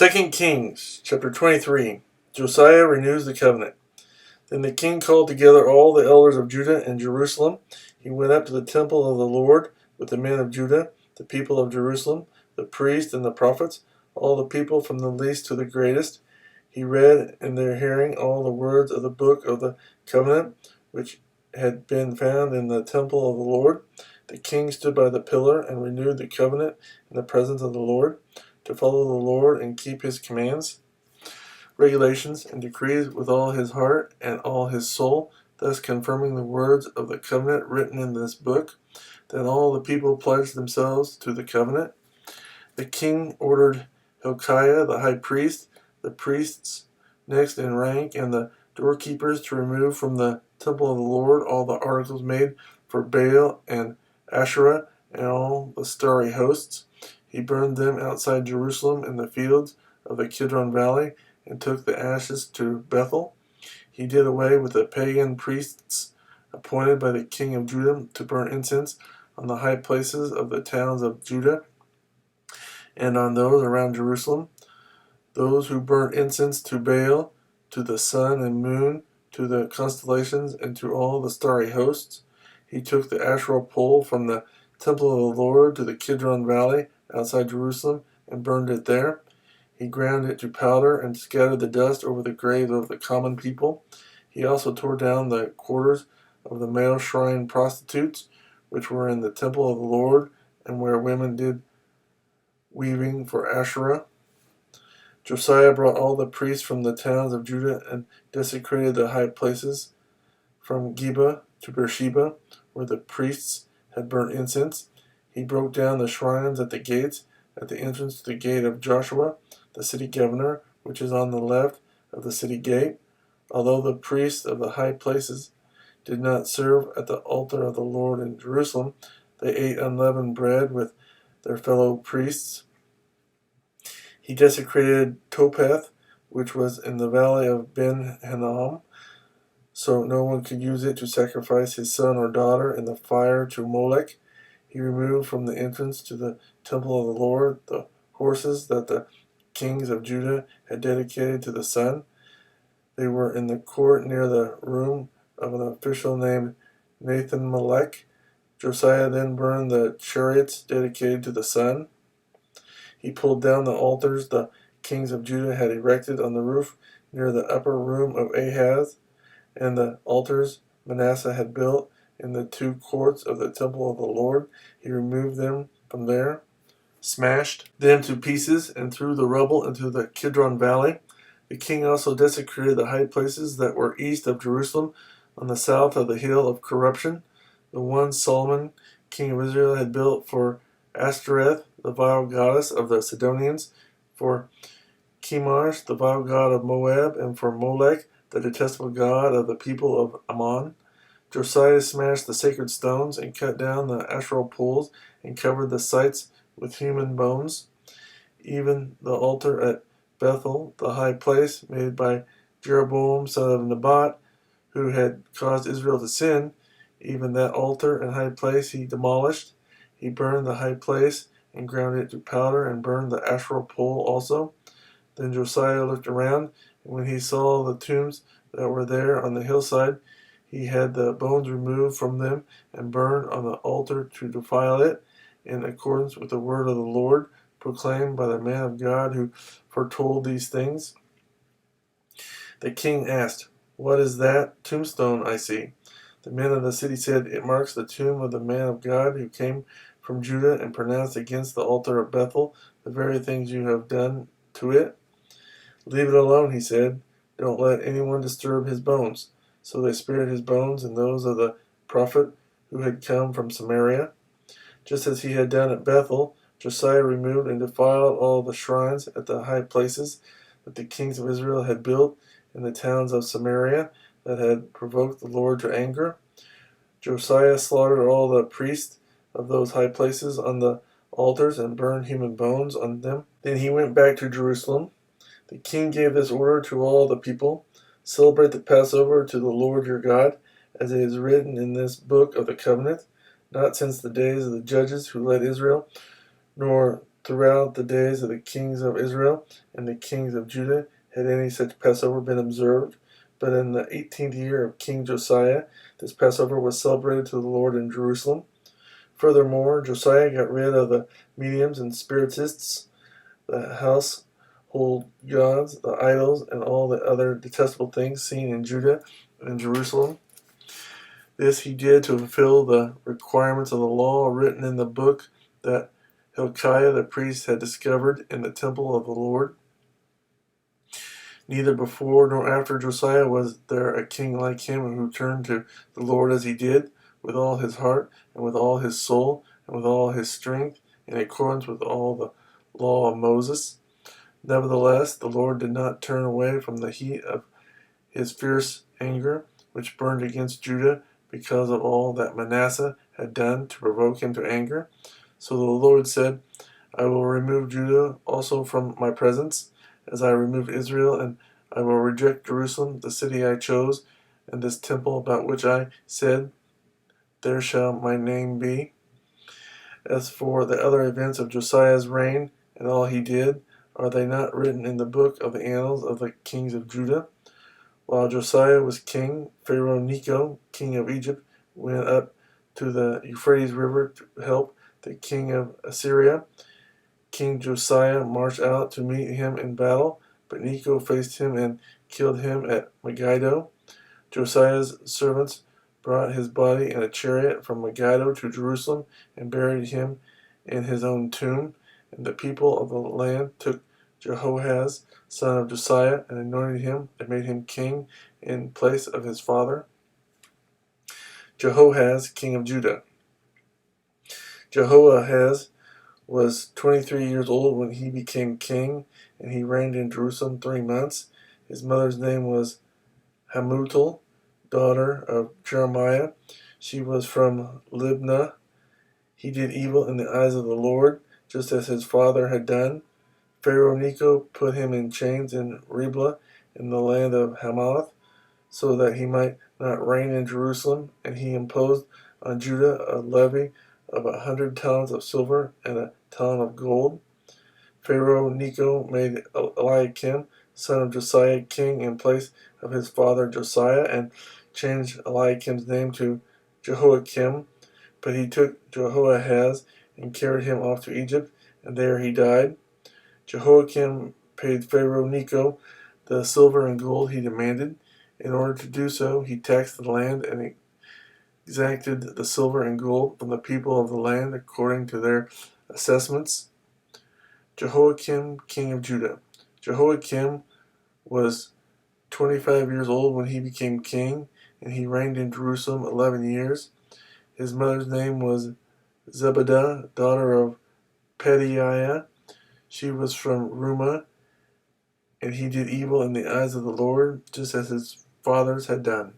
2 Kings chapter 23. Josiah renews the covenant. Then the king called together all the elders of Judah and Jerusalem. He went up to the temple of the Lord with the men of Judah, the people of Jerusalem, the priests and the prophets, all the people from the least to the greatest. He read in their hearing all the words of the book of the covenant, which had been found in the temple of the Lord. The king stood by the pillar and renewed the covenant in the presence of the Lord, to follow the Lord and keep his commands, regulations, and decrees with all his heart and all his soul, thus confirming the words of the covenant written in this book. Then all the people pledged themselves to the covenant. The king ordered Hilkiah the high priest, the priests next in rank, and the doorkeepers to remove from the temple of the Lord all the articles made for Baal and Asherah and all the starry hosts. He burned them outside Jerusalem in the fields of the Kidron Valley and took the ashes to Bethel. He did away with the pagan priests appointed by the king of Judah to burn incense on the high places of the towns of Judah and on those around Jerusalem, those who burnt incense to Baal, to the sun and moon, to the constellations, and to all the starry hosts. He took the Asherah pole from the temple of the Lord to the Kidron Valley outside Jerusalem and burned it there. He ground it to powder and scattered the dust over the graves of the common people. He also tore down the quarters of the male shrine prostitutes, which were in the temple of the Lord, and where women did weaving for Asherah. Josiah brought all the priests from the towns of Judah and desecrated the high places from Geba to Beersheba, where the priests had burnt incense. He broke down the shrines at the gates, at the entrance to the gate of Joshua, the city governor, which is on the left of the city gate. Although the priests of the high places did not serve at the altar of the Lord in Jerusalem, they ate unleavened bread with their fellow priests. He desecrated Topheth, which was in the valley of Ben Hinnom, so no one could use it to sacrifice his son or daughter in the fire to Molech. He removed from the entrance to the temple of the Lord the horses that the kings of Judah had dedicated to the sun. They were in the court near the room of an official named Nathan-Melech. Josiah then burned the chariots dedicated to the sun. He pulled down the altars the kings of Judah had erected on the roof near the upper room of Ahaz, and the altars Manasseh had built in the two courts of the temple of the Lord. He removed them from there, smashed them to pieces, and threw the rubble into the Kidron Valley. The king also desecrated the high places that were east of Jerusalem on the south of the hill of corruption, the one Solomon, king of Israel, had built for Ashtoreth, the vile goddess of the Sidonians, for Chemosh, the vile god of Moab, and for Molech, the detestable god of the people of Ammon. Josiah smashed the sacred stones and cut down the Asherah poles and covered the sites with human bones. Even the altar at Bethel, the high place made by Jeroboam son of Nebat, who had caused Israel to sin, even that altar and high place he demolished. He burned the high place and ground it to powder and burned the Asherah pole also. Then Josiah looked around, and when he saw the tombs that were there on the hillside, he had the bones removed from them and burned on the altar to defile it, in accordance with the word of the Lord, proclaimed by the man of God who foretold these things. The king asked, "What is that tombstone I see?" The men of the city said, "It marks the tomb of the man of God who came from Judah and pronounced against the altar of Bethel the very things you have done to it." "Leave it alone," he said. "Don't let anyone disturb his bones." So they spared his bones and those of the prophet who had come from Samaria. Just as he had done at Bethel, Josiah removed and defiled all the shrines at the high places that the kings of Israel had built in the towns of Samaria that had provoked the Lord to anger. Josiah slaughtered all the priests of those high places on the altars and burned human bones on them. Then he went back to Jerusalem. The king gave this order to all the people: "Celebrate the Passover to the Lord your God, as it is written in this book of the covenant, not since the days of the judges who led Israel, nor throughout the days of the kings of Israel and the kings of Judah had any such Passover been observed. But in the 18th year of King Josiah, this Passover was celebrated to the Lord in Jerusalem. Furthermore, Josiah got rid of the mediums and spiritists, the household gods, the idols, and all the other detestable things seen in Judah and Jerusalem. This he did to fulfill the requirements of the law written in the book that Hilkiah the priest had discovered in the temple of the Lord. Neither before nor after Josiah was there a king like him who turned to the Lord as he did, with all his heart, and with all his soul, and with all his strength, in accordance with all the law of Moses. Nevertheless, the Lord did not turn away from the heat of his fierce anger, which burned against Judah, because of all that Manasseh had done to provoke him to anger. So the Lord said, I will remove Judah also from my presence, as I removed Israel, and I will reject Jerusalem, the city I chose, and this temple about which I said, there shall my name be. As for the other events of Josiah's reign, and all he did, are they not written in the book of the annals of the kings of Judah? While Josiah was king, Pharaoh Necho, king of Egypt, went up to the Euphrates River to help the king of Assyria. King Josiah marched out to meet him in battle, but Necho faced him and killed him at Megiddo. Josiah's servants brought his body in a chariot from Megiddo to Jerusalem and buried him in his own tomb. And the people of the land took Jehoahaz, son of Josiah, and anointed him and made him king in place of his father, Jehoahaz, king of Judah. Jehoahaz was 23 years old when he became king, and he reigned in Jerusalem 3 months. His mother's name was Hamutal, daughter of Jeremiah. She was from Libnah. He did evil in the eyes of the Lord, just as his father had done. Pharaoh Necho put him in chains in Riblah in the land of Hamath, so that he might not reign in Jerusalem, and he imposed on Judah a levy of 100 talents of silver and a talent of gold. Pharaoh Necho made Eliakim, son of Josiah, king in place of his father Josiah, and changed Eliakim's name to Jehoiakim. But he took Jehoahaz and carried him off to Egypt, and there he died. Jehoiakim paid Pharaoh Necho the silver and gold he demanded. In order to do so, he taxed the land and exacted the silver and gold from the people of the land according to their assessments. Jehoiakim, king of Judah. Jehoiakim was 25 years old when he became king, and he reigned in Jerusalem 11 years. His mother's name was Zebedah, daughter of Pedaiah. She was from Rumah, and he did evil in the eyes of the Lord, just as his fathers had done.